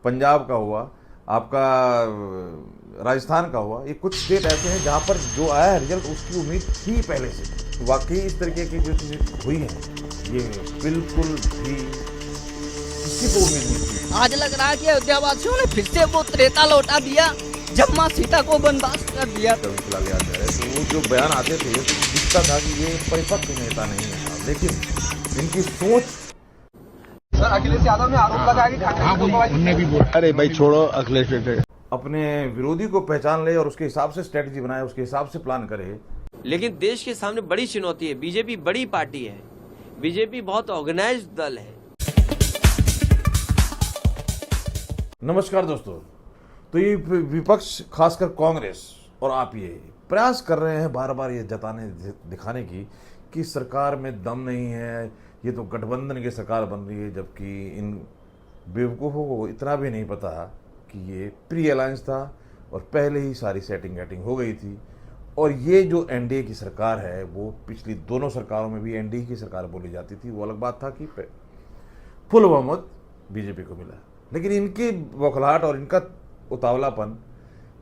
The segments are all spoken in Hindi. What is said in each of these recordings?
पंजाब का हुआ, आपका राजस्थान का हुआ, ये कुछ स्टेट ऐसे हैं जहाँ पर जो आया है रिजल्ट उसकी उम्मीद थी पहले से। वाकई इस तरीके की जो चीज़ें हुई हैं ये बिल्कुल भी किसी को उम्मीद नहीं थी। आज लग रहा है कि अयोध्या वासियों ने फिर से वो त्रेता लौटा दिया जब माँ सीता को वनवास कर दिया। तो फिलहाल याद आ रहा है तो वो जो बयान आते थे तो दिखता था कि ये परिपक्व नेता नहीं है, लेकिन इनकी सोच। सर अखिलेश यादव ने आरोप लगाया कि ठाकरे भी बोला। अरे भाई छोड़ो अखिलेश, अपने विरोधी को पहचान ले और उसके हिसाब से स्ट्रेटजी बनाए, उसके हिसाब से प्लान करे। लेकिन देश के सामने बड़ी चुनौती है। बीजेपी बड़ी पार्टी है, बीजेपी बहुत ऑर्गेनाइज्ड दल है। नमस्कार दोस्तों, तो ये विपक्ष खासकर कांग्रेस और आप ये प्रयास कर रहे हैं बार बार ये जताने दिखाने की कि सरकार में दम नहीं है, ये तो गठबंधन की सरकार बन रही है, जबकि इन बेवकूफ़ों को इतना भी नहीं पता कि ये प्री अलायंस था और पहले ही सारी सेटिंग वेटिंग हो गई थी। और ये जो एनडीए की सरकार है वो पिछली दोनों सरकारों में भी एनडीए की सरकार बोली जाती थी। वो अलग बात था कि फुल बहुमत बीजेपी को मिला, लेकिन इनकी बौखलाहट और इनका उतावलापन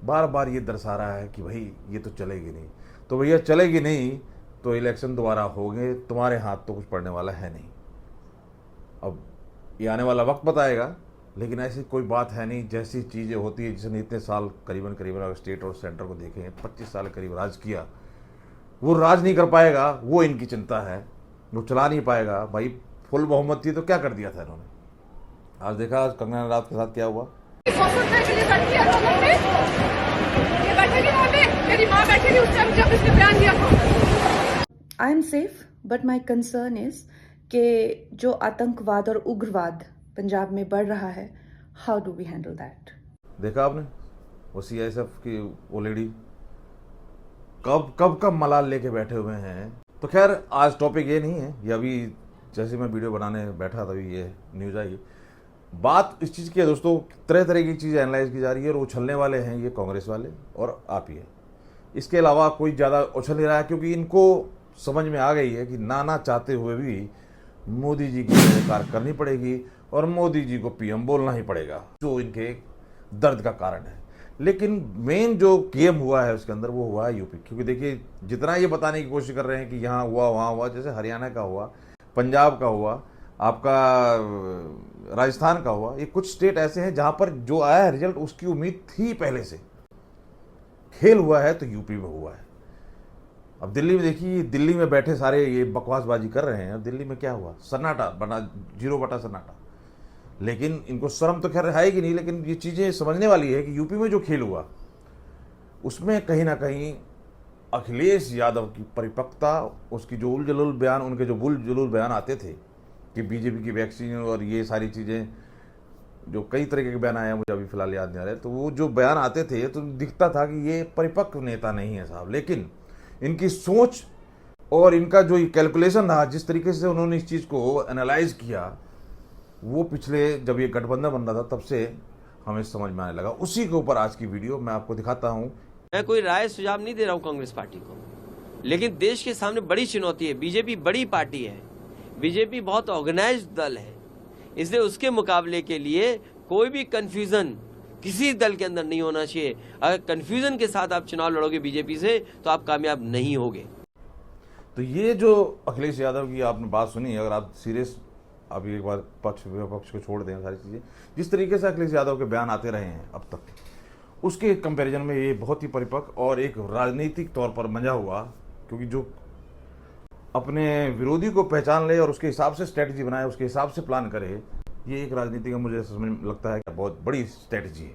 बार बार ये दर्शा रहा है कि भाई ये तो चलेगी नहीं। तो भैया चलेगी नहीं तो इलेक्शन दोबारा होंगे, तुम्हारे हाथ तो कुछ पड़ने वाला है नहीं। अब ये आने वाला वक्त बताएगा, लेकिन ऐसी कोई बात है नहीं। जैसी चीज़ें होती है, जिसने इतने साल करीबन अगर स्टेट और सेंटर को देखें 25 साल करीब राज किया, वो राज नहीं कर पाएगा, वो इनकी चिंता है, वो चला नहीं पाएगा। भाई फुल बहुमत थी तो क्या कर दिया था इन्होंने। आज देखा आज कंगना रनावत के साथ क्या हुआ। I am safe but my concern is कि जो आतंकवाद और उग्रवाद पंजाब में बढ़ रहा है, how do we handle that. देखा आपने वो सीआईएसएफ की वो लेडी कब कब मलाल लेके बैठे हुए हैं। तो खैर आज टॉपिक ये नहीं है, ये अभी जैसे मैं वीडियो बनाने बैठा तभी ये न्यूज़ आई। बात इस चीज़ की है दोस्तों, तरह तरह की चीज़ें एनालाइज की जा रही है और उछलने वाले हैं ये कांग्रेस वाले और आप ही है। इसके अलावा कोई ज़्यादा उछल नहीं रहा है, क्योंकि इनको समझ में आ गई है कि ना चाहते हुए भी मोदी जी की सरकार करनी पड़ेगी और मोदी जी को पीएम बोलना ही पड़ेगा, जो इनके दर्द का कारण है। लेकिन मेन जो गेम हुआ है उसके अंदर वो हुआ है यूपी। क्योंकि देखिए जितना ये बताने की कोशिश कर रहे हैं कि यहाँ हुआ वहाँ हुआ, जैसे हरियाणा का हुआ, पंजाब का हुआ, आपका राजस्थान का हुआ, ये कुछ स्टेट ऐसे हैं जहाँ पर जो आया है रिजल्ट उसकी उम्मीद थी पहले से। खेल हुआ है तो यूपी में हुआ है। अब दिल्ली में देखिए, दिल्ली में बैठे सारे ये बकवासबाजी कर रहे हैं। अब दिल्ली में क्या हुआ, सन्नाटा बना, 0 बटा सन्नाटा। लेकिन इनको शर्म तो खैर आएगी नहीं, लेकिन ये चीज़ें समझने वाली है कि यूपी में जो खेल हुआ उसमें कहीं ना कहीं अखिलेश यादव की परिपक्वता, उसकी जो उलझुल बयान, उनके जो बुलजुलूल बयान आते थे कि बीजेपी की वैक्सीन और ये सारी चीज़ें, जो कई तरीके के बयान आए हैं, मुझे अभी फिलहाल याद नहीं आ रहे, तो वो जो बयान आते थे तो दिखता था कि ये परिपक्व नेता नहीं है साहब। लेकिन इनकी सोच और इनका जो कैलकुलेशन था, जिस तरीके से उन्होंने इस चीज़ को एनालाइज किया, वो पिछले जब ये गठबंधन बन रहा था तब से हमें समझ में आने लगा। उसी के ऊपर आज की वीडियो मैं आपको दिखाता हूँ। मैं कोई राय सुझाव नहीं दे रहा हूँ कांग्रेस पार्टी को, लेकिन देश के सामने बड़ी चुनौती है। बीजेपी बड़ी पार्टी है, बीजेपी बहुत ऑर्गेनाइज्ड दल है, इसलिए उसके मुकाबले के लिए कोई भी कंफ्यूजन किसी दल के अंदर नहीं होना चाहिए। अगर कंफ्यूजन के साथ आप चुनाव लड़ोगे बीजेपी से तो आप कामयाब नहीं होगे। तो ये जो अखिलेश यादव की आपने बात सुनी, अगर आप सीरियस अभी एक बार पक्ष विपक्ष को छोड़ दें, सारी चीज़ें जिस तरीके से अखिलेश यादव के बयान आते रहे हैं अब तक, उसके कंपैरिजन में ये बहुत ही परिपक्व और एक राजनीतिक तौर पर मंजा हुआ। क्योंकि जो अपने विरोधी को पहचान ले और उसके हिसाब से स्ट्रेटजी बनाए, उसके हिसाब से प्लान करे, ये एक राजनीति का मुझे समझ लगता है कि बहुत बड़ी स्ट्रेटजी है।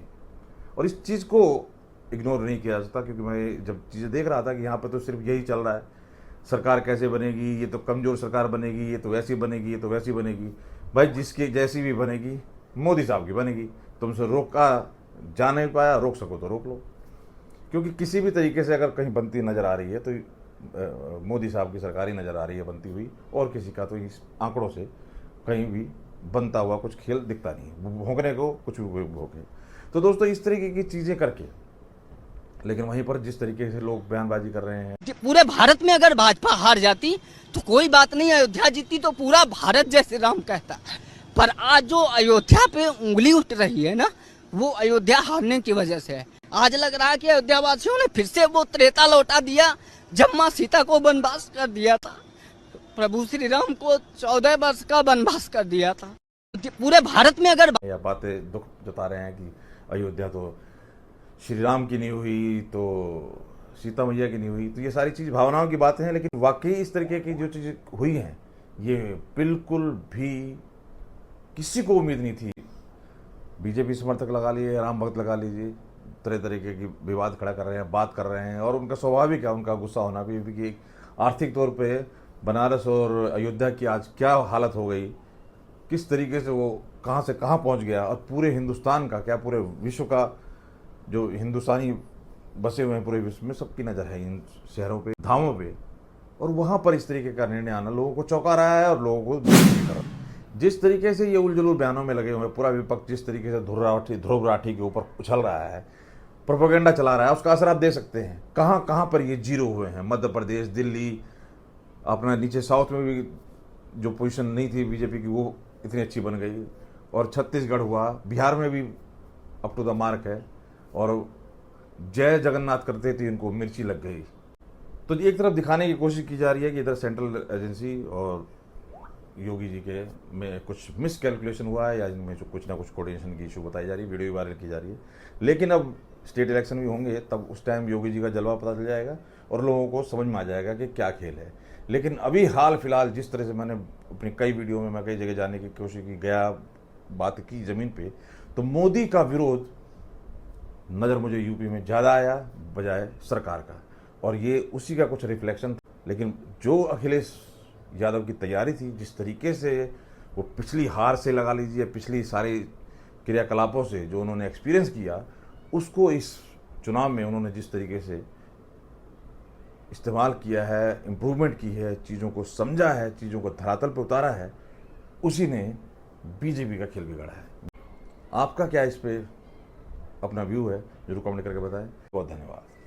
और इस चीज़ को इग्नोर नहीं किया जा सकता, क्योंकि मैं जब चीज़ें देख रहा था कि यहाँ पर तो सिर्फ यही चल रहा है, सरकार कैसे बनेगी, ये तो कमज़ोर सरकार बनेगी, ये तो वैसी बनेगी, ये तो वैसी बनेगी। भाई जिसकी जैसी भी बनेगी मोदी साहब की बनेगी। तुमसे रोका जा नहीं पाया, रोक सको तो रोक लो। क्योंकि किसी भी तरीके से अगर कहीं बनती नज़र आ रही है तो मोदी साहब की सरकार ही नज़र आ रही है बनती हुई, और किसी का तो इस आंकड़ों से कहीं भी बनता हुआ कुछ खेल दिखता नहीं है। भोंकने को कुछ भी भोंके। तो दोस्तों इस तरीके की चीज़ें करके, लेकिन वहीं पर जिस तरीके से लोग बयानबाजी कर रहे हैं, पूरे भारत में अगर भाजपा हार जाती तो कोई बात नहीं, अयोध्या जीती तो पूरा भारत जय श्री राम कहता। पर आज जो अयोध्या पे उंगली उठ रही है ना, वो अयोध्या हारने की वजह से है। आज लग रहा है कि अयोध्या वासियों ने फिर से वो त्रेता लौटा दिया जब माँ सीता को वनवास कर दिया था। प्रभु श्री राम को 14 वर्ष का वनवास कर दिया था। पूरे भारत में अगर या बातें दुख जता रहे हैं कि अयोध्या तो श्री राम की नहीं हुई, तो सीता मैया की नहीं हुई, तो ये सारी चीज़ भावनाओं की बातें हैं। लेकिन वाकई इस तरीके की जो चीज़ें हुई हैं, ये बिल्कुल भी किसी को उम्मीद नहीं थी। बीजेपी समर्थक लगा लिए, राम भक्त लगा लीजिए, तरह तरीके की विवाद खड़ा कर रहे हैं, बात कर रहे हैं, और उनका स्वाभाविक है उनका गुस्सा होना भी, कि आर्थिक तौर पे बनारस और अयोध्या की आज क्या हालत हो गई, किस तरीके से वो कहाँ से कहाँ पहुँच गया, और पूरे हिंदुस्तान का क्या पूरे विश्व का जो हिंदुस्तानी बसे हुए हैं पूरे विश्व में, सबकी नज़र है इन शहरों पे, धामों पे, और वहाँ पर इस तरीके का निर्णय आना लोगों को चौंका रहा है। और लोगों को जिस तरीके से ये उलझुल बयानों में लगे हुए हैं, पूरा विपक्ष जिस तरीके से ध्रुव राठी के ऊपर उछल रहा है, प्रोपेगेंडा चला रहा है, उसका असर आप दे सकते हैं। कहाँ कहाँ पर ये जीरो हुए हैं। मध्य प्रदेश, दिल्ली, अपना नीचे साउथ में भी जो पोजीशन नहीं थी बीजेपी की, वो इतनी अच्छी बन गई, और छत्तीसगढ़ हुआ, बिहार में भी अप टू द मार्क है, और जय जगन्नाथ करते थे इनको मिर्ची लग गई। तो एक तरफ दिखाने की कोशिश की जा रही है कि इधर सेंट्रल एजेंसी और योगी जी के में कुछ मिस कैलकुलेशन हुआ है, या इनमें जो कुछ ना कुछ कोऑर्डिनेशन की इशू बताई जा रही है, वीडियो भी वायरल की जा रही है। लेकिन अब स्टेट इलेक्शन भी होंगे, तब उस टाइम योगी जी का जलवा पता चल जाएगा और लोगों को समझ में आ जाएगा कि क्या खेल है। लेकिन अभी हाल फिलहाल जिस तरह से मैंने अपनी कई वीडियो में मैं कई जगह जाने की कोशिश की, गया, बात की ज़मीन पे, तो मोदी का विरोध नज़र मुझे यूपी में ज़्यादा आया बजाय सरकार का, और ये उसी का कुछ रिफ्लेक्शन था। लेकिन जो अखिलेश यादव की तैयारी थी, जिस तरीके से वो पिछली हार से लगा लीजिए, पिछली सारी क्रियाकलापों से जो उन्होंने एक्सपीरियंस किया, उसको इस चुनाव में उन्होंने जिस तरीके से इस्तेमाल किया है, इम्प्रूवमेंट की है, चीज़ों को समझा है, चीज़ों को धरातल पर उतारा है, उसी ने बीजेपी का खेल बिगाड़ा है। आपका क्या इस पे अपना व्यू है, जरूर कमेंट करके बताएं। बहुत धन्यवाद।